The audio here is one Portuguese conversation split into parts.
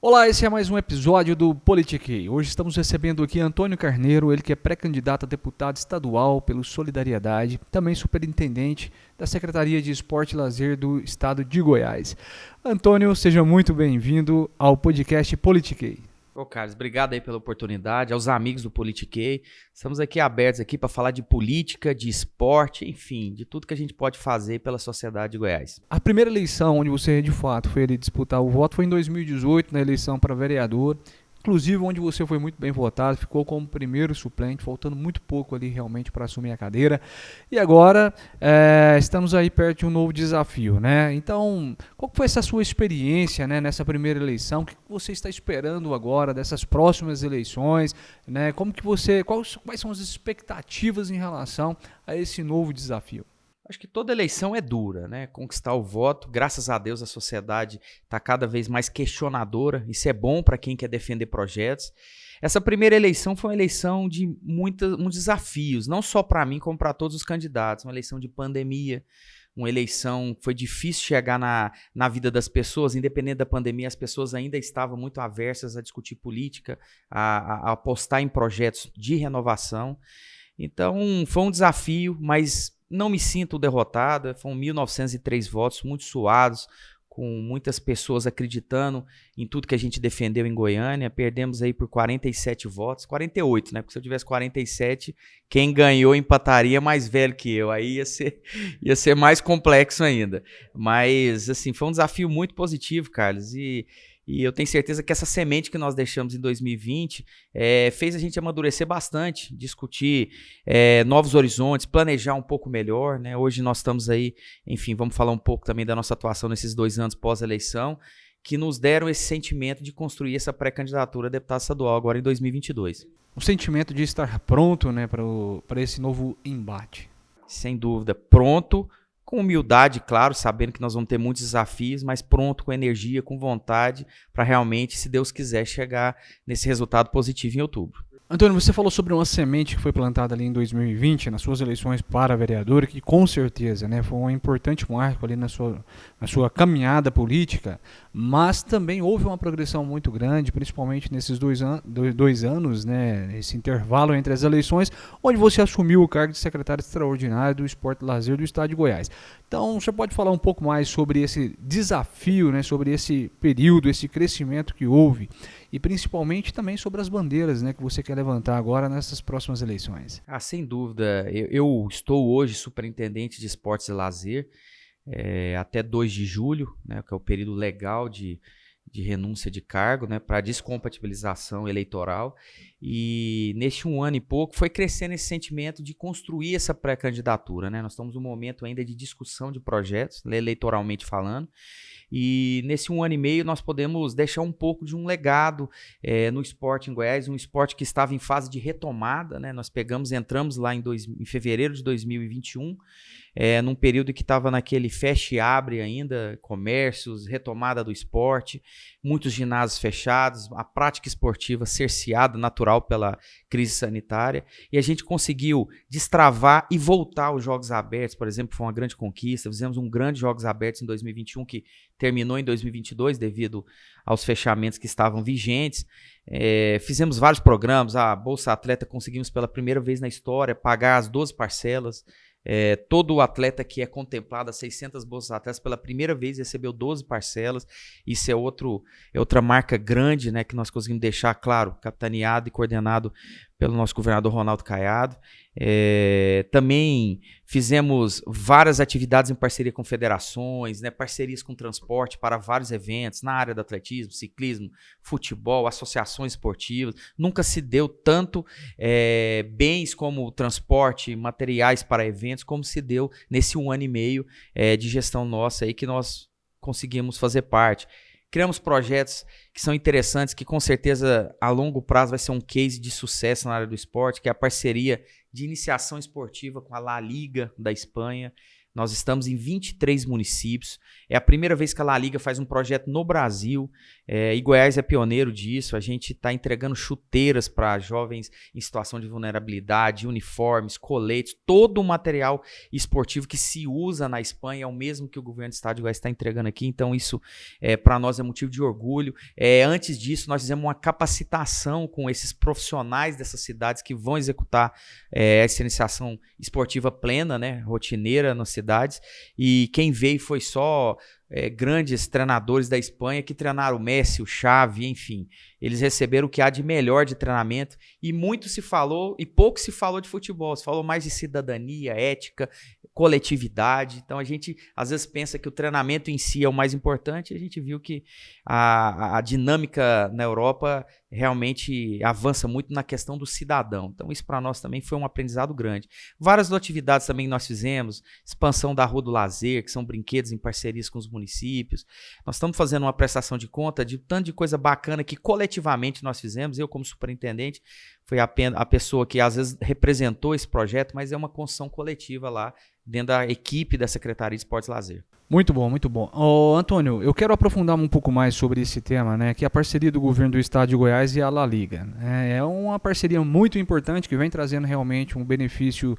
Olá, esse é mais um episódio do Politiquei. Hoje estamos recebendo aqui Antônio Carneiro, ele que é pré-candidato a deputado estadual pelo Solidariedade, também superintendente da Secretaria de Esporte e Lazer do Estado de Goiás. Antônio, seja muito bem-vindo ao podcast Politiquei. Ô, Carlos, obrigado aí pela oportunidade, aos amigos do Politiquei. Estamos aqui abertos aqui para falar de política, de esporte, enfim, de tudo que a gente pode fazer pela sociedade de Goiás. A primeira eleição onde você, de fato, foi ali disputar o voto foi em 2018, na eleição para vereador. Inclusive, onde você foi muito bem votado, ficou como primeiro suplente, faltando muito pouco ali realmente para assumir a cadeira. E agora estamos aí perto de um novo desafio, né? Então, qual foi essa sua experiência, né, nessa primeira eleição? O que você está esperando agora dessas próximas eleições? Né? Quais são as expectativas em relação a esse novo desafio? Acho que toda eleição é dura, né? Conquistar o voto, graças a Deus a sociedade está cada vez mais questionadora, isso é bom para quem quer defender projetos. Essa primeira eleição foi uma eleição de muitos desafios, não só para mim, como para todos os candidatos. Uma eleição de pandemia, uma eleição que foi difícil chegar na vida das pessoas, independente da pandemia, as pessoas ainda estavam muito aversas a discutir política, a apostar em projetos de renovação. Então, foi um desafio, mas não me sinto derrotado. Foram 1.903 votos, muito suados, com muitas pessoas acreditando em tudo que a gente defendeu em Goiânia. Perdemos aí por 47 votos, 48, né? Porque se eu tivesse 47, quem ganhou empataria mais velho que eu. Aí ia ser mais complexo ainda. Mas, assim, foi um desafio muito positivo, Carlos, e eu tenho certeza que essa semente que nós deixamos em 2020 fez a gente amadurecer bastante, discutir novos horizontes, planejar um pouco melhor, né? Hoje nós estamos aí, enfim, vamos falar um pouco também da nossa atuação nesses 2 anos pós-eleição, que nos deram esse sentimento de construir essa pré-candidatura a deputado estadual agora em 2022. O sentimento de estar pronto, né, para esse novo embate. Sem dúvida, pronto, com humildade, claro, sabendo que nós vamos ter muitos desafios, mas pronto, com energia, com vontade, para realmente, se Deus quiser, chegar nesse resultado positivo em outubro. Antônio, você falou sobre uma semente que foi plantada ali em 2020, nas suas eleições para vereador, que com certeza, né, foi um importante marco ali na sua caminhada política, mas também houve uma progressão muito grande, principalmente nesses 2 anos, né, esse intervalo entre as eleições, onde você assumiu o cargo de secretário extraordinário do Esporte e Lazer do Estado de Goiás. Então, você pode falar um pouco mais sobre esse desafio, né, sobre esse período, esse crescimento que houve, e principalmente também sobre as bandeiras, né, que você quer levantar agora nessas próximas eleições. Sem dúvida. Eu estou hoje superintendente de esportes e lazer até 2 de julho, né, que é o período legal de renúncia de cargo, né, para descompatibilização eleitoral. E neste 1 ano e pouco foi crescendo esse sentimento de construir essa pré-candidatura, né? Nós estamos num momento ainda de discussão de projetos, eleitoralmente falando. E nesse 1 ano e meio nós podemos deixar um pouco de um legado no esporte em Goiás, um esporte que estava em fase de retomada, né? Nós entramos lá em fevereiro de 2021, num período que estava naquele fecha e abre ainda, comércios, retomada do esporte, muitos ginásios fechados, a prática esportiva cerceada, natural pela crise sanitária, e a gente conseguiu destravar e voltar aos Jogos Abertos, por exemplo, foi uma grande conquista. Fizemos um grande Jogos Abertos em 2021 que terminou em 2022 devido aos fechamentos que estavam vigentes. Fizemos vários programas, a Bolsa Atleta conseguimos pela primeira vez na história pagar as 12 parcelas. Todo atleta que é contemplado, as 600 bolsas atletas, pela primeira vez recebeu 12 parcelas. Isso é outra marca grande, né, que nós conseguimos deixar, claro, capitaneado e coordenado pelo nosso governador Ronaldo Caiado. Também fizemos várias atividades em parceria com federações, né, parcerias com transporte para vários eventos na área do atletismo, ciclismo, futebol, associações esportivas. Nunca se deu tanto bens como transporte, materiais para eventos, como se deu nesse 1 ano e meio de gestão nossa aí, que nós conseguimos fazer parte. Criamos projetos que são interessantes, que com certeza a longo prazo vai ser um case de sucesso na área do esporte, que é a parceria de iniciação esportiva com a La Liga da Espanha. Nós estamos em 23 municípios. É a primeira vez que a La Liga faz um projeto no Brasil. E Goiás é pioneiro disso. A gente está entregando chuteiras para jovens em situação de vulnerabilidade, uniformes, coletes, todo o material esportivo que se usa na Espanha é o mesmo que o governo do estado de Goiás está entregando aqui. Então isso para nós é motivo de orgulho. Antes disso, nós fizemos uma capacitação com esses profissionais dessas cidades que vão executar essa iniciação esportiva plena, né, rotineira nas cidades. E quem veio foi só grandes treinadores da Espanha que treinaram o Messi, o Xavi, enfim. Eles receberam o que há de melhor de treinamento e muito se falou e pouco se falou de futebol. Se falou mais de cidadania, ética, coletividade. Então a gente às vezes pensa que o treinamento em si é o mais importante e a gente viu que a dinâmica na Europa realmente avança muito na questão do cidadão. Então isso para nós também foi um aprendizado grande. Várias atividades também que nós fizemos, expansão da Rua do Lazer, que são brinquedos em parcerias com os municípios. Nós estamos fazendo uma prestação de conta de tanto de coisa bacana que coletivamente nós fizemos. Eu como superintendente fui a pessoa que às vezes representou esse projeto, mas é uma construção coletiva lá dentro da equipe da Secretaria de Esportes e Lazer. Muito bom, muito bom. Antônio, eu quero aprofundar um pouco mais sobre esse tema, né, que é a parceria do governo do estado de Goiás e a La Liga. É uma parceria muito importante que vem trazendo realmente um benefício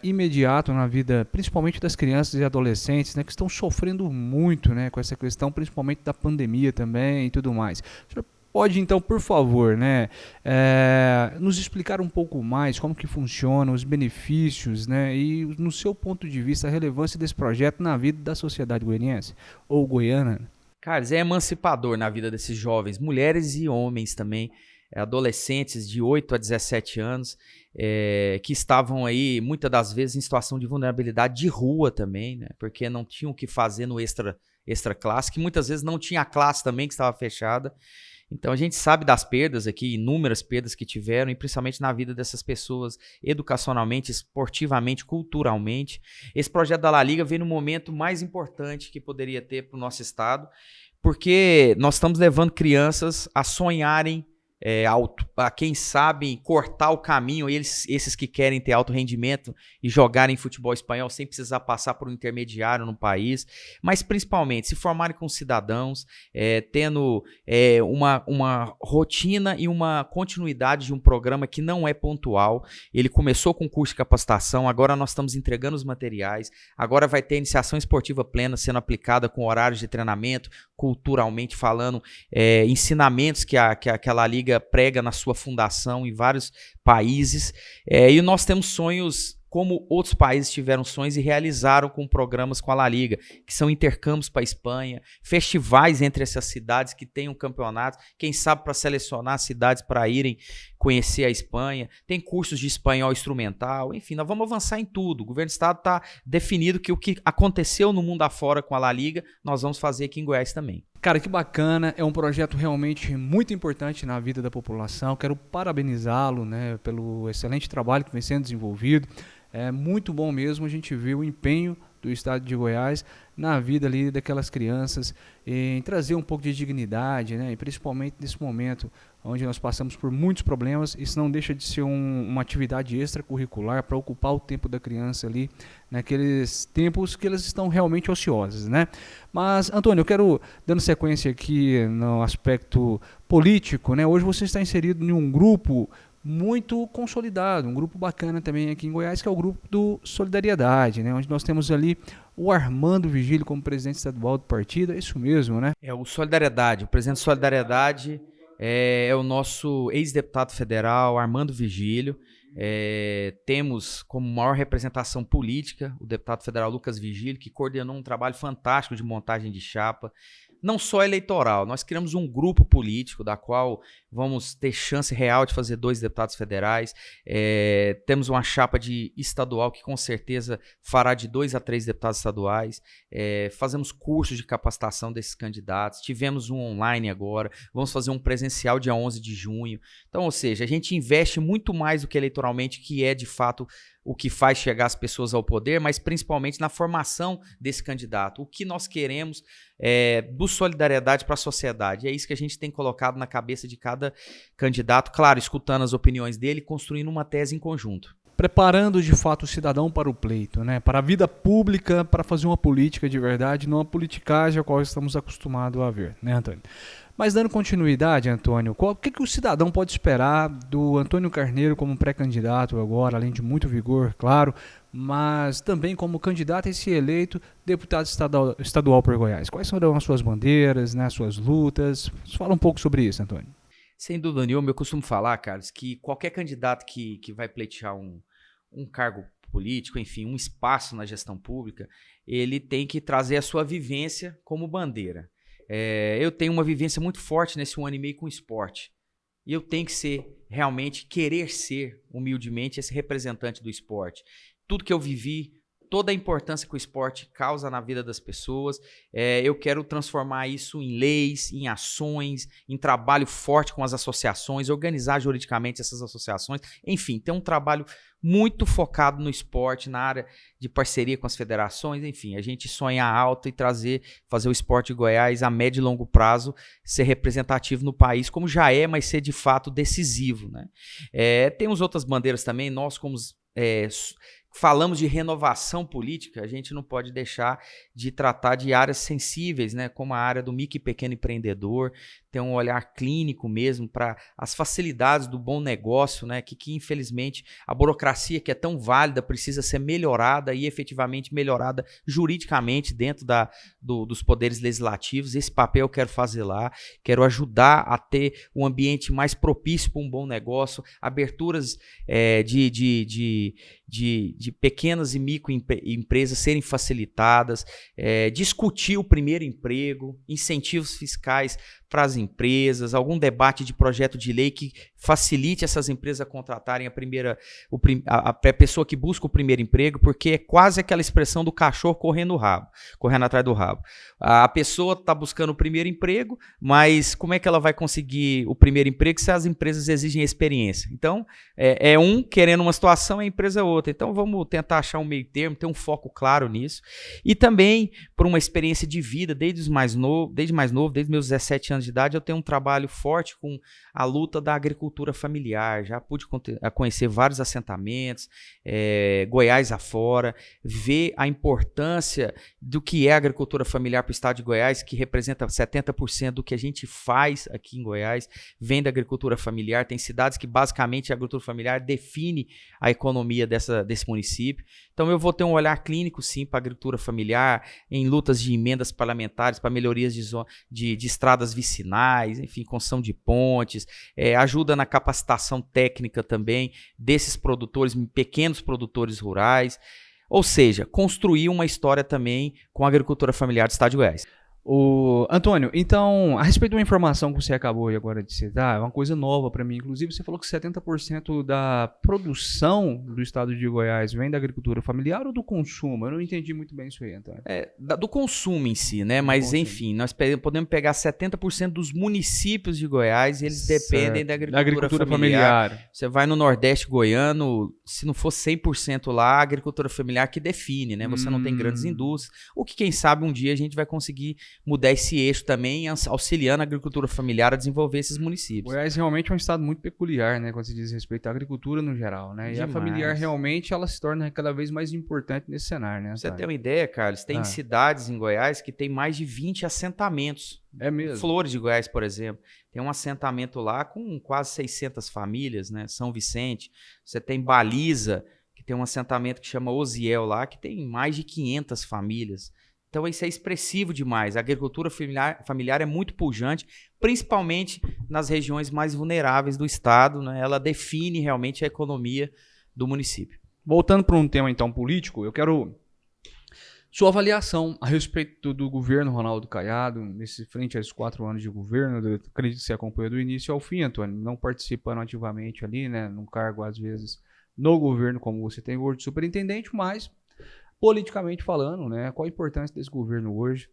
imediato na vida, principalmente das crianças e adolescentes, né, que estão sofrendo muito, né, com essa questão, principalmente da pandemia também e tudo mais. O senhor pode, então, por favor, né, nos explicar um pouco mais como que funciona, os benefícios, né, e, no seu ponto de vista, a relevância desse projeto na vida da sociedade goianiense ou goiana? Carlos, é emancipador na vida desses jovens, mulheres e homens também, adolescentes de 8 a 17 anos, que estavam aí, muitas das vezes, em situação de vulnerabilidade de rua também, né, porque não tinham o que fazer no extra classe, que muitas vezes não tinha a classe também, que estava fechada. Então a gente sabe das perdas aqui, inúmeras perdas que tiveram, e principalmente na vida dessas pessoas, educacionalmente, esportivamente, culturalmente. Esse projeto da La Liga veio no momento mais importante que poderia ter para o nosso estado, porque nós estamos levando crianças a sonharem alto, a quem sabe cortar o caminho, esses que querem ter alto rendimento e jogarem futebol espanhol sem precisar passar por um intermediário no país, mas principalmente se formarem com cidadãos, tendo uma rotina e uma continuidade de um programa que não é pontual. Ele começou com curso de capacitação, agora nós estamos entregando os materiais, agora vai ter iniciação esportiva plena sendo aplicada com horários de treinamento, culturalmente falando, ensinamentos que a La Liga prega na sua fundação em vários países, e nós temos sonhos como outros países tiveram sonhos e realizaram com programas com a La Liga, que são intercâmbios para a Espanha, festivais entre essas cidades que tenham campeonatos, quem sabe para selecionar cidades para irem conhecer a Espanha, tem cursos de espanhol instrumental, enfim, nós vamos avançar em tudo. O governo do estado está definido que o que aconteceu no mundo afora com a La Liga, nós vamos fazer aqui em Goiás também. Cara, que bacana, é um projeto realmente muito importante na vida da população, quero parabenizá-lo, né, pelo excelente trabalho que vem sendo desenvolvido. É muito bom mesmo a gente ver o empenho do estado de Goiás na vida ali daquelas crianças, em trazer um pouco de dignidade, né? E principalmente nesse momento onde nós passamos por muitos problemas, isso não deixa de ser uma atividade extracurricular para ocupar o tempo da criança ali, naqueles tempos que elas estão realmente ociosas, né? Mas, Antônio, eu quero, dando sequência aqui no aspecto político, né? Hoje você está inserido em um grupo muito consolidado, um grupo bacana também aqui em Goiás, que é o grupo do Solidariedade, né? Onde nós temos ali o Armando Vigílio como presidente estadual do partido, é isso mesmo, né? É o Solidariedade, o presidente do Solidariedade é o nosso ex-deputado federal, Armando Vigílio. Temos como maior representação política o deputado federal Lucas Vigílio, que coordenou um trabalho fantástico de montagem de chapa, não só eleitoral, nós criamos um grupo político da qual vamos ter chance real de fazer 2 deputados federais, temos uma chapa de estadual que com certeza fará de 2 a 3 deputados estaduais, fazemos cursos de capacitação desses candidatos, tivemos um online agora, vamos fazer um presencial dia 11 de junho, então, ou seja, a gente investe muito mais do que eleitoralmente, que é de fato o que faz chegar as pessoas ao poder, mas principalmente na formação desse candidato. O que nós queremos do Solidariedade para a sociedade. É isso que a gente tem colocado na cabeça de cada candidato, claro, escutando as opiniões dele, construindo uma tese em conjunto. preparando de fato o cidadão para o pleito, né? Para a vida pública, para fazer uma política de verdade, não a politicagem a qual estamos acostumados a ver, né, Antônio? Mas dando continuidade, Antônio, o que o cidadão pode esperar do Antônio Carneiro como pré-candidato agora, além de muito vigor, claro, mas também como candidato a ser eleito deputado estadual por Goiás? Quais serão as suas bandeiras, né, as suas lutas? Fala um pouco sobre isso, Antônio. Sem dúvida nenhuma, eu costumo falar, Carlos, que qualquer candidato que vai pleitear um cargo político, enfim, um espaço na gestão pública, ele tem que trazer a sua vivência como bandeira. Eu tenho uma vivência muito forte nesse 1 ano e meio com o esporte. E eu tenho que realmente querer ser, humildemente, esse representante do esporte. Tudo que eu vivi, toda a importância que o esporte causa na vida das pessoas, eu quero transformar isso em leis, em ações, em trabalho forte com as associações, organizar juridicamente essas associações, enfim, ter um trabalho muito focado no esporte, na área de parceria com as federações, enfim, a gente sonha alto e fazer o esporte de Goiás a médio e longo prazo ser representativo no país, como já mas ser de fato decisivo, né? Temos outras bandeiras também, nós como falamos de renovação política, a gente não pode deixar de tratar de áreas sensíveis, né, como a área do micro e pequeno empreendedor, ter um olhar clínico mesmo para as facilidades do bom negócio, né, que infelizmente a burocracia que é tão válida precisa ser melhorada e efetivamente melhorada juridicamente dentro dos poderes legislativos. Esse papel eu quero fazer lá, quero ajudar a ter um ambiente mais propício para um bom negócio, aberturas de pequenas e microempresas serem facilitadas, discutir o primeiro emprego, incentivos fiscais para as empresas, algum debate de projeto de lei que facilite essas empresas a contratarem a pessoa que busca o primeiro emprego, porque é quase aquela expressão do cachorro correndo atrás do rabo. A pessoa está buscando o primeiro emprego, mas como é que ela vai conseguir o primeiro emprego se as empresas exigem experiência? Então, um querendo uma situação, a empresa outra. Então, vamos tentar achar um meio termo, ter um foco claro nisso. E também, por uma experiência de vida, desde mais novo, desde meus 17 anos de idade, eu tenho um trabalho forte com a luta da agricultura familiar. Já pude conhecer vários assentamentos, Goiás afora, ver a importância do que é a agricultura familiar para o estado de Goiás, que representa 70% do que a gente faz aqui em Goiás, vem da agricultura familiar. Tem cidades que basicamente a agricultura familiar define a economia desse município. Então eu vou ter um olhar clínico sim para a agricultura familiar, em lutas de emendas parlamentares para melhorias de estradas vicinais, enfim, construção de pontes, ajuda na capacitação técnica também desses produtores, pequenos produtores rurais, ou seja, construir uma história também com a agricultura familiar do estado de Goiás. Antônio, então, a respeito de uma informação que você acabou agora de citar, é uma coisa nova para mim. Inclusive, você falou que 70% da produção do estado de Goiás vem da agricultura familiar ou do consumo? Eu não entendi muito bem isso aí, Antônio. Do consumo em si, né? Mas, enfim, nós podemos pegar 70% dos municípios de Goiás e eles dependem da agricultura familiar. Você vai no Nordeste goiano, se não for 100% lá, a agricultura familiar que define, né? Você não tem grandes indústrias. O que, quem sabe, um dia a gente vai conseguir mudar esse eixo também, auxiliando a agricultura familiar a desenvolver esses municípios. Goiás realmente é um estado muito peculiar, né, quando se diz respeito à agricultura no geral, né? E a familiar realmente ela se torna cada vez mais importante nesse cenário, né? Pra você ter uma ideia, Carlos, tem cidades em Goiás que tem mais de 20 assentamentos. É mesmo? Flores de Goiás, por exemplo, tem um assentamento lá com quase 600 famílias, né? São Vicente. Você tem Baliza, que tem um assentamento que chama Osiel lá, que tem mais de 500 famílias. Então isso é expressivo demais. A agricultura familiar é muito pujante, principalmente nas regiões mais vulneráveis do estado, né? Ela define realmente a economia do município. Voltando para um tema então político, eu quero sua avaliação a respeito do governo Ronaldo Caiado, frente a esses 4 anos de governo. Eu acredito que você acompanhou do início ao fim, Antônio, não participando ativamente ali, né, num cargo às vezes no governo como você tem hoje de superintendente, mas politicamente falando, né, qual a importância desse governo hoje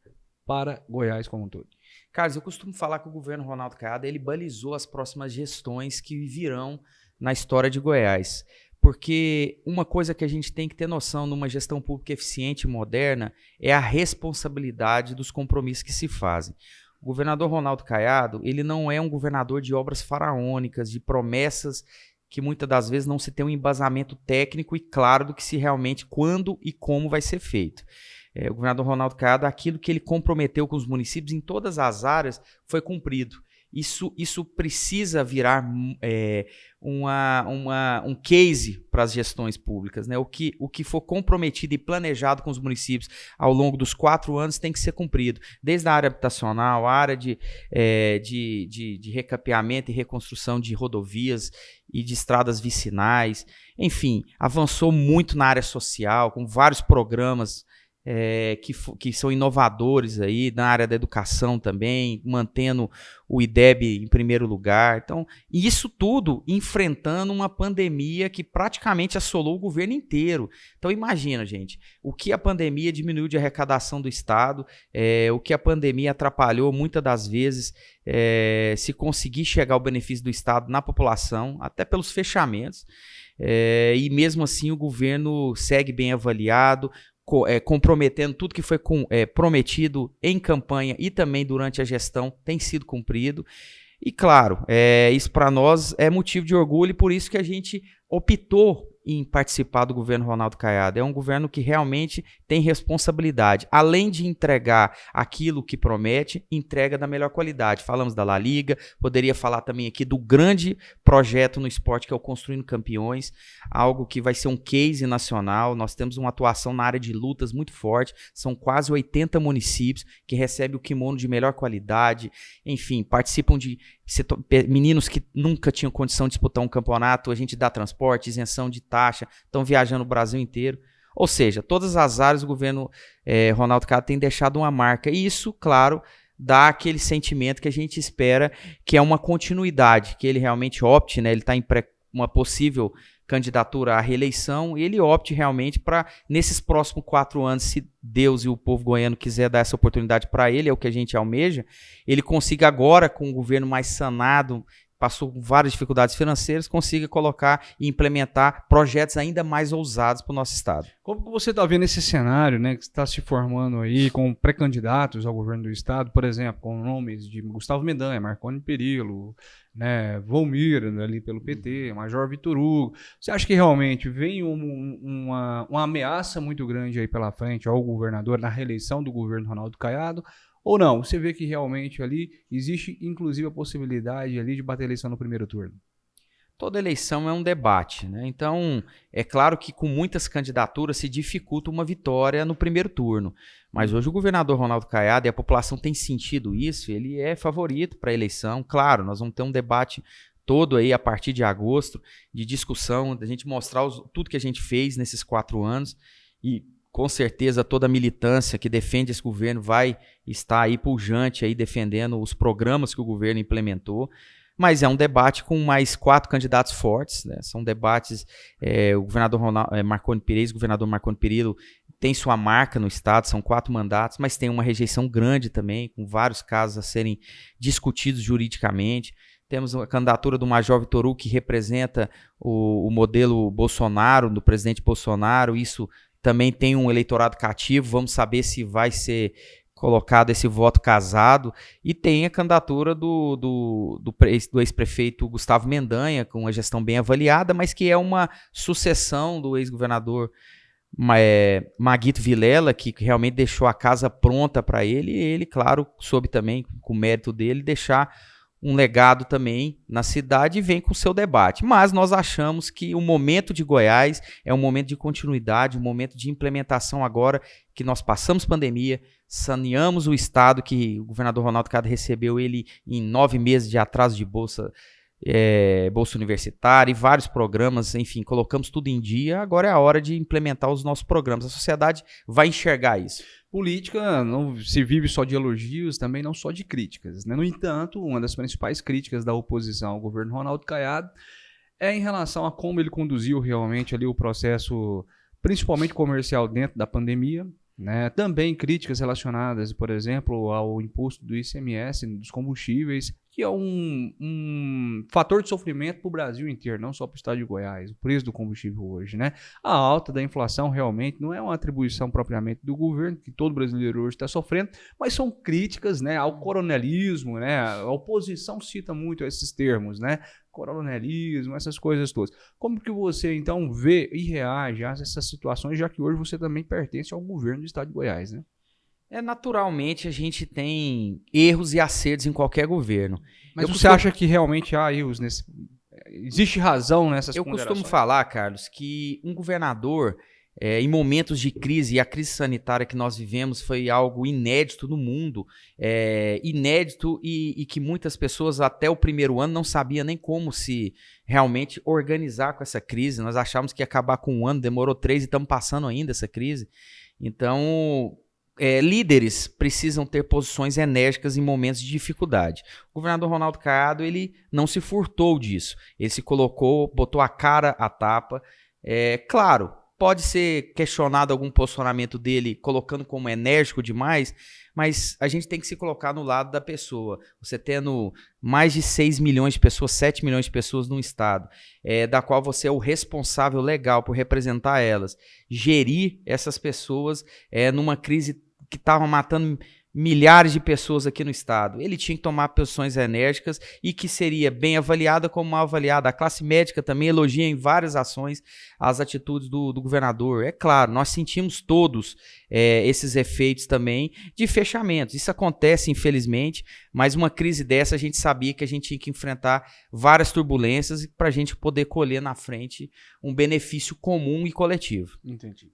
para Goiás como um todo? Carlos, eu costumo falar que o governo Ronaldo Caiado ele balizou as próximas gestões que virão na história de Goiás. Porque uma coisa que a gente tem que ter noção numa gestão pública eficiente e moderna é a responsabilidade dos compromissos que se fazem. O governador Ronaldo Caiado, ele não é um governador de obras faraônicas, de promessas que muitas das vezes não se tem um embasamento técnico e claro do que se realmente, quando e como vai ser feito. O governador Ronaldo Caiado, aquilo que ele comprometeu com os municípios em todas as áreas foi cumprido. Isso precisa virar um case para as gestões públicas, né? O que for comprometido e planejado com os municípios ao longo dos 4 anos tem que ser cumprido, desde a área habitacional, a área de recapeamento e reconstrução de rodovias e de estradas vicinais, enfim, avançou muito na área social, com vários programas que são inovadores aí na área da educação também, mantendo o IDEB em primeiro lugar. Então, isso tudo enfrentando uma pandemia que praticamente assolou o governo inteiro. Então, imagina, gente, o que a pandemia diminuiu de arrecadação do Estado, o que a pandemia atrapalhou muitas das vezes se conseguir chegar ao benefício do Estado na população, até pelos fechamentos. E mesmo assim o governo segue bem avaliado, comprometendo tudo que foi prometido em campanha e também durante a gestão tem sido cumprido. E claro, isso para nós é motivo de orgulho e por isso que a gente optou em participar do governo Ronaldo Caiado. É um governo que realmente tem responsabilidade. Além de entregar aquilo que promete, entrega da melhor qualidade. Falamos da La Liga, poderia falar também aqui do grande projeto no esporte que é o Construindo Campeões, algo que vai ser um case nacional. Nós temos uma atuação na área de lutas muito forte, são quase 80 municípios que recebem o kimono de melhor qualidade, enfim, participam de meninos que nunca tinham condição de disputar um campeonato, a gente dá transporte, isenção de taxa, estão viajando o Brasil inteiro. Ou seja, todas as áreas o governo Ronaldo Caiado tem deixado uma marca. E isso, claro, dá aquele sentimento que a gente espera, que é uma continuidade, que ele realmente opte, né? Ele está em uma possível candidatura à reeleição, e ele opte realmente para, nesses próximos 4 anos, se Deus e o povo goiano quiser dar essa oportunidade para ele, é o que a gente almeja, ele consiga agora, com um governo mais sanado, passou por várias dificuldades financeiras, consiga colocar e implementar projetos ainda mais ousados para o nosso estado. Como que você está vendo esse cenário, né, que está se formando aí com pré-candidatos ao governo do estado, por exemplo, com nomes de Gustavo Mendanha, Marconi Perillo, né, Volmir ali pelo PT, Major Vitor Hugo. Você acha que realmente vem uma ameaça muito grande aí pela frente ao governador na reeleição do governo Ronaldo Caiado? Ou não? Você vê que realmente ali existe, inclusive, a possibilidade ali de bater eleição no primeiro turno? Toda eleição é um debate, né? Então, é claro que com muitas candidaturas se dificulta uma vitória no primeiro turno. Mas hoje o governador Ronaldo Caiado, e a população tem sentido isso, ele é favorito para a eleição. Claro, nós vamos ter um debate todo aí a partir de agosto, de discussão, da gente mostrar tudo que a gente fez nesses 4 anos e com certeza toda a militância que defende esse governo vai estar aí pujante aí defendendo os programas que o governo implementou, mas é um debate com mais 4 candidatos fortes, né? São debates, o governador Marconi Perillo, o governador Marconi Perillo tem sua marca no estado, são 4 mandatos, mas tem uma rejeição grande também, com vários casos a serem discutidos juridicamente. Temos a candidatura do Major Vitor Hugo, que representa o modelo Bolsonaro, do presidente Bolsonaro. Isso também tem um eleitorado cativo, vamos saber se vai ser colocado esse voto casado. E tem a candidatura do ex-prefeito Gustavo Mendanha, com uma gestão bem avaliada, mas que é uma sucessão do ex-governador Maguito Vilela, que realmente deixou a casa pronta para ele, e ele, claro, soube também, com o mérito dele, deixar um legado também na cidade e vem com o seu debate. Mas nós achamos que o momento de Goiás é um momento de continuidade, um momento de implementação agora que nós passamos pandemia, saneamos o estado, que o governador Ronaldo Caiado recebeu ele em 9 meses de atraso de bolsa universitária e vários programas, enfim, colocamos tudo em dia, agora é a hora de implementar os nossos programas. A sociedade vai enxergar isso. Política não se vive só de elogios, também não só de críticas, né? No entanto, uma das principais críticas da oposição ao governo Ronaldo Caiado é em relação a como ele conduziu realmente ali o processo, principalmente comercial, dentro da pandemia, né? Também críticas relacionadas, por exemplo, ao imposto do ICMS dos combustíveis, que que é um fator de sofrimento para o Brasil inteiro, não só para o estado de Goiás, o preço do combustível hoje, né? A alta da inflação realmente não é uma atribuição propriamente do governo, que todo brasileiro hoje está sofrendo, mas são críticas, né, ao coronelismo, né? A oposição cita muito esses termos, né? Coronelismo, essas coisas todas. Como que você, então, vê e reage a essas situações, já que hoje você também pertence ao governo do estado de Goiás, né? Naturalmente, a gente tem erros e acertos em qualquer governo. Mas você acha que realmente há erros nesse... Existe razão nessas ponderações? Eu costumo falar, Carlos, que um governador, em momentos de crise, e a crise sanitária que nós vivemos foi algo inédito no mundo, inédito e que muitas pessoas até o primeiro ano não sabiam nem como se realmente organizar com essa crise. Nós achávamos que ia acabar com um ano, demorou 3 e estamos passando ainda essa crise. Então... líderes precisam ter posições enérgicas em momentos de dificuldade. O governador Ronaldo Caiado, ele não se furtou disso. Ele se colocou, botou a cara à tapa. Claro, pode ser questionado algum posicionamento dele colocando como enérgico demais, mas a gente tem que se colocar no lado da pessoa. Você tendo mais de 6 milhões de pessoas, 7 milhões de pessoas no estado, da qual você é o responsável legal por representar elas, gerir essas pessoas numa crise que estava matando milhares de pessoas aqui no estado. Ele tinha que tomar posições enérgicas e que seria bem avaliada como mal avaliada. A classe médica também elogia em várias ações as atitudes do governador. É claro, nós sentimos todos esses efeitos também de fechamentos. Isso acontece, infelizmente, mas uma crise dessa a gente sabia que a gente tinha que enfrentar várias turbulências para a gente poder colher na frente um benefício comum e coletivo. Entendi.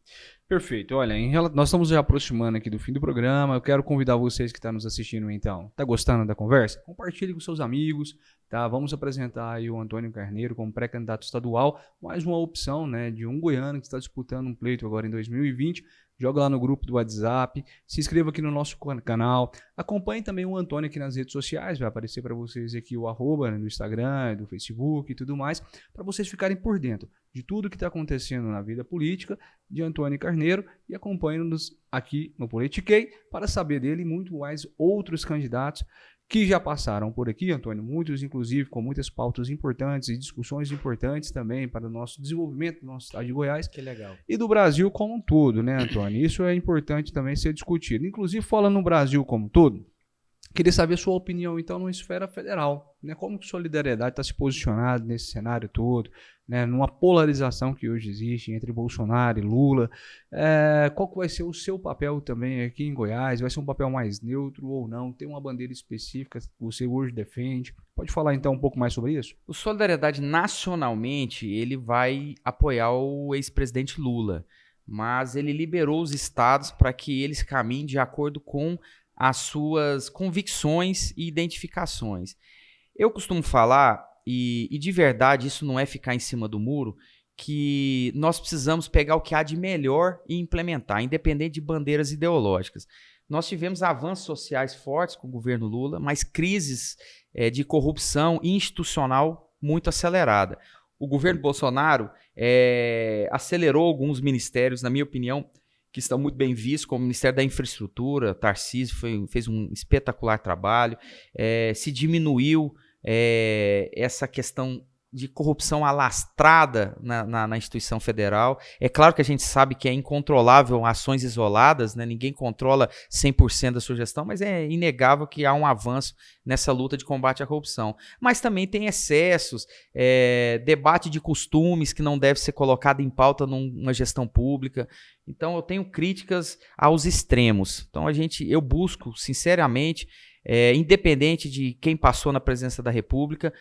Perfeito. Olha, nós estamos já aproximando aqui do fim do programa. Eu quero convidar vocês que estão nos assistindo, então. Tá gostando da conversa? Compartilhe com seus amigos, tá? Vamos apresentar aí o Antônio Carneiro como pré-candidato estadual, mais uma opção, né, de um goiano que está disputando um pleito agora em 2020. Joga lá no grupo do WhatsApp, se inscreva aqui no nosso canal, acompanhe também o Antônio aqui nas redes sociais, vai aparecer para vocês aqui o arroba, né, do Instagram, do Facebook e tudo mais, para vocês ficarem por dentro de tudo que está acontecendo na vida política de Antônio Carneiro e acompanhem-nos aqui no Politiquei para saber dele e muito mais outros candidatos que já passaram por aqui, Antônio, muitos inclusive com muitas pautas importantes e discussões importantes também para o nosso desenvolvimento do nosso estado de Goiás. Que legal. E do Brasil como um todo, né, Antônio? Isso é importante também ser discutido. Inclusive, falando no Brasil como um todo, queria saber a sua opinião, então, na esfera federal, né? Como que Solidariedade está se posicionando nesse cenário todo, né? Numa polarização que hoje existe entre Bolsonaro e Lula. Qual que vai ser o seu papel também aqui em Goiás? Vai ser um papel mais neutro ou não? Tem uma bandeira específica que você hoje defende? Pode falar, então, um pouco mais sobre isso? O Solidariedade, nacionalmente, ele vai apoiar o ex-presidente Lula, mas ele liberou os estados para que eles caminhem de acordo com as suas convicções e identificações. Eu costumo falar, e de verdade isso não é ficar em cima do muro, que nós precisamos pegar o que há de melhor e implementar, independente de bandeiras ideológicas. Nós tivemos avanços sociais fortes com o governo Lula, mas crises de corrupção institucional muito acelerada. O governo Bolsonaro acelerou alguns ministérios, na minha opinião, que estão muito bem vistos, como o Ministério da Infraestrutura. Tarcísio fez um espetacular trabalho, se diminuiu essa questão de corrupção alastrada na instituição federal. É claro que a gente sabe que é incontrolável ações isoladas, né? Ninguém controla 100% da sua gestão, mas é inegável que há um avanço nessa luta de combate à corrupção. Mas também tem excessos, debate de costumes que não deve ser colocado em pauta numa gestão pública. Então eu tenho críticas aos extremos. Então eu busco, sinceramente, independente de quem passou na presidência da República,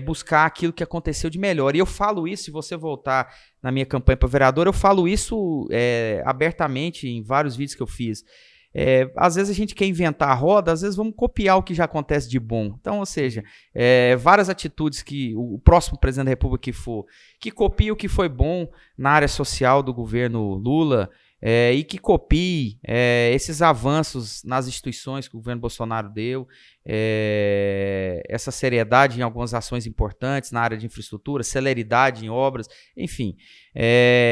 buscar aquilo que aconteceu de melhor. E eu falo isso, se você voltar na minha campanha para vereador, eu falo isso abertamente em vários vídeos que eu fiz. Às vezes a gente quer inventar a roda, às vezes vamos copiar o que já acontece de bom. Então, ou seja, várias atitudes que o próximo presidente da República que copia o que foi bom na área social do governo Lula, e que copie esses avanços nas instituições que o governo Bolsonaro deu, essa seriedade em algumas ações importantes na área de infraestrutura, celeridade em obras, enfim,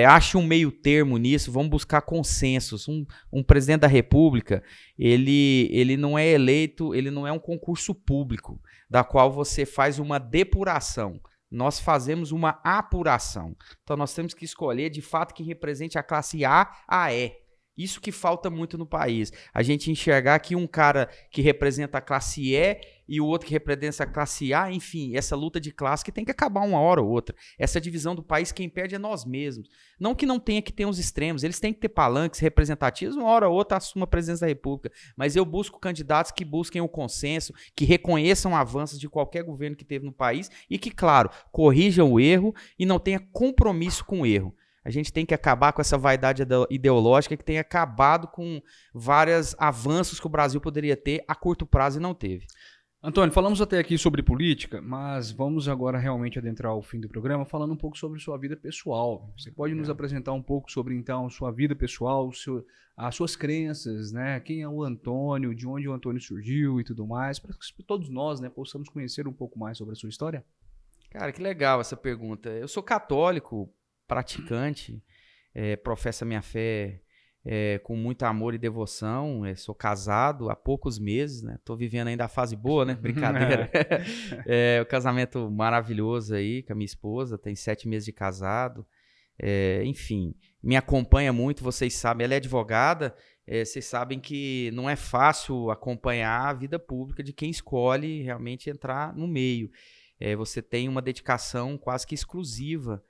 ache um meio termo nisso, vamos buscar consensos. Um presidente da República, ele não é eleito, ele não é um concurso público, da qual você faz uma depuração. Nós fazemos uma apuração. Então, nós temos que escolher, de fato, quem represente a classe A a E. Isso que falta muito no país. A gente enxergar que um cara que representa a classe E e o outro que representa a classe A, enfim, essa luta de classe que tem que acabar uma hora ou outra. Essa divisão do país, quem perde é nós mesmos. Não que não tenha que ter uns extremos, eles têm que ter palanques representativos, uma hora ou outra assuma a presidência da República. Mas eu busco candidatos que busquem o consenso, que reconheçam avanços de qualquer governo que teve no país e que, claro, corrijam o erro e não tenha compromisso com o erro. A gente tem que acabar com essa vaidade ideológica que tem acabado com vários avanços que o Brasil poderia ter a curto prazo e não teve. Antônio, falamos até aqui sobre política, mas vamos agora realmente adentrar o fim do programa falando um pouco sobre sua vida pessoal. Você pode nos apresentar um pouco sobre, então, sua vida pessoal, as suas crenças, né? Quem é o Antônio, de onde o Antônio surgiu e tudo mais, para que todos nós, né, possamos conhecer um pouco mais sobre a sua história? Cara, que legal essa pergunta. Eu sou católico, praticante, professo a minha fé com muito amor e devoção, sou casado há poucos meses, né? Tô vivendo ainda a fase boa, né? Brincadeira. O casamento maravilhoso aí com a minha esposa, tem 7 meses de casado, enfim, me acompanha muito, vocês sabem, ela é advogada, vocês sabem que não é fácil acompanhar a vida pública de quem escolhe realmente entrar no meio. Você tem uma dedicação quase que exclusiva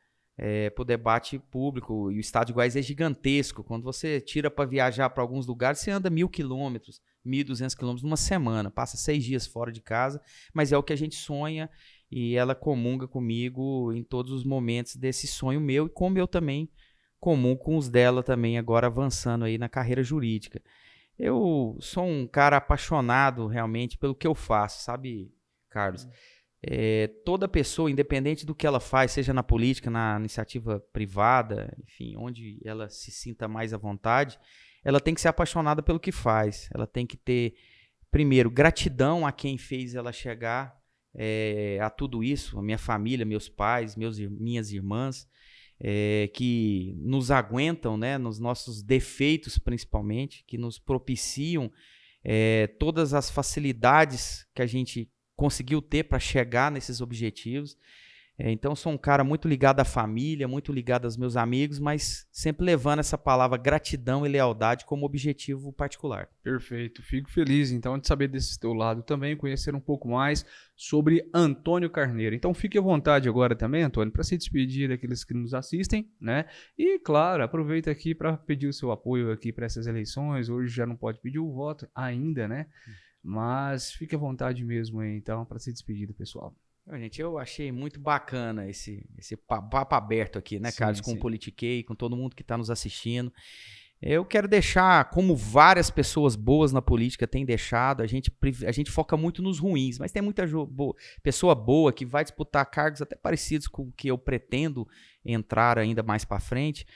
para o debate público, e o estado de Goiás é gigantesco. Quando você tira para viajar para alguns lugares, você anda 1.000 quilômetros, 1.200 quilômetros numa semana, passa 6 dias fora de casa, mas é o que a gente sonha e ela comunga comigo em todos os momentos desse sonho meu e como eu também comungo com os dela também agora avançando aí na carreira jurídica. Eu sou um cara apaixonado realmente pelo que eu faço, sabe, Carlos? Toda pessoa, independente do que ela faz, seja na política, na iniciativa privada, enfim, onde ela se sinta mais à vontade, ela tem que ser apaixonada pelo que faz. Ela tem que ter, primeiro, gratidão a quem fez ela chegar a tudo isso, a minha família, meus pais, minhas irmãs, que nos aguentam, né, nos nossos defeitos principalmente, que nos propiciam todas as facilidades que a gente conseguiu ter para chegar nesses objetivos. Então, sou um cara muito ligado à família, muito ligado aos meus amigos, mas sempre levando essa palavra gratidão e lealdade como objetivo particular. Perfeito. Fico feliz, então, de saber desse teu lado também, conhecer um pouco mais sobre Antônio Carneiro. Então, fique à vontade agora também, Antônio, para se despedir daqueles que nos assistem, né? E, claro, aproveita aqui para pedir o seu apoio aqui para essas eleições. Hoje já não pode pedir o voto ainda, né? Mas fique à vontade mesmo aí, então, para se despedir do pessoal. Gente, eu achei muito bacana esse papo aberto aqui, né, Carlos? Com o Politiquei, com todo mundo que está nos assistindo. Eu quero deixar, como várias pessoas boas na política têm deixado, a gente foca muito nos ruins, mas tem muita pessoa boa que vai disputar cargos até parecidos com o que eu pretendo entrar ainda mais para frente,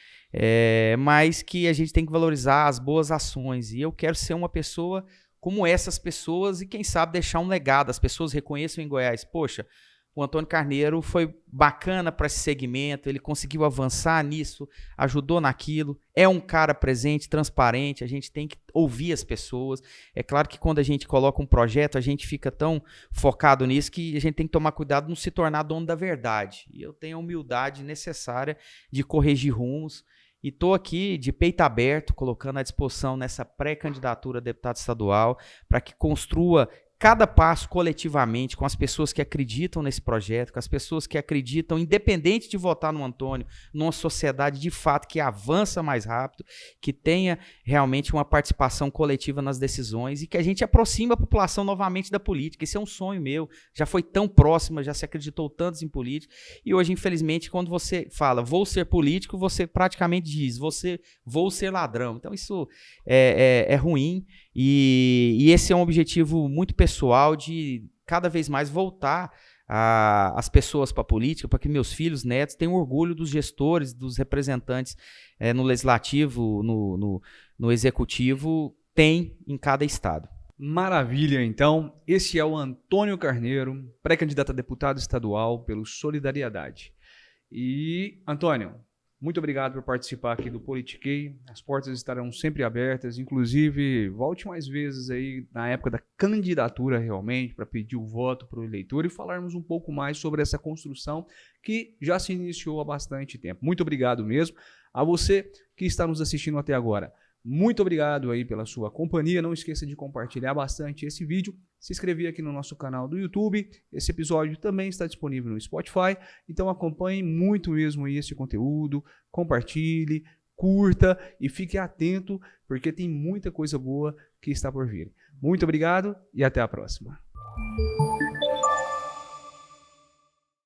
mas que a gente tem que valorizar as boas ações. E eu quero ser uma pessoa como essas pessoas e, quem sabe, deixar um legado. As pessoas reconheçam em Goiás, poxa, o Antônio Carneiro foi bacana para esse segmento, ele conseguiu avançar nisso, ajudou naquilo, é um cara presente, transparente, a gente tem que ouvir as pessoas. É claro que quando a gente coloca um projeto, a gente fica tão focado nisso que a gente tem que tomar cuidado de não se tornar dono da verdade. E eu tenho a humildade necessária de corrigir rumos. E estou aqui de peito aberto, colocando à disposição nessa pré-candidatura a deputado estadual, para que construa cada passo coletivamente, com as pessoas que acreditam nesse projeto, com as pessoas que acreditam, independente de votar no Antônio, numa sociedade de fato que avança mais rápido, que tenha realmente uma participação coletiva nas decisões e que a gente aproxime a população novamente da política. Esse é um sonho meu, já foi tão próxima, já se acreditou tanto em política, e hoje, infelizmente, quando você fala vou ser político, você praticamente diz vou ser ladrão. Então isso é ruim. E esse é um objetivo muito pessoal de cada vez mais voltar as pessoas para a política, para que meus filhos, netos tenham orgulho dos gestores, dos representantes no legislativo, no executivo, tem em cada estado. Maravilha, então. Esse é o Antônio Carneiro, pré-candidato a deputado estadual pelo Solidariedade. E, Antônio, muito obrigado por participar aqui do Politiquei. As portas estarão sempre abertas. Inclusive, volte mais vezes aí na época da candidatura realmente para pedir o voto para o eleitor e falarmos um pouco mais sobre essa construção que já se iniciou há bastante tempo. Muito obrigado mesmo a você que está nos assistindo até agora. Muito obrigado aí pela sua companhia. Não esqueça de compartilhar bastante esse vídeo, se inscrever aqui no nosso canal do YouTube. Esse episódio também está disponível no Spotify, então acompanhe muito mesmo aí esse conteúdo, compartilhe, curta e fique atento, porque tem muita coisa boa que está por vir. Muito obrigado e até a próxima.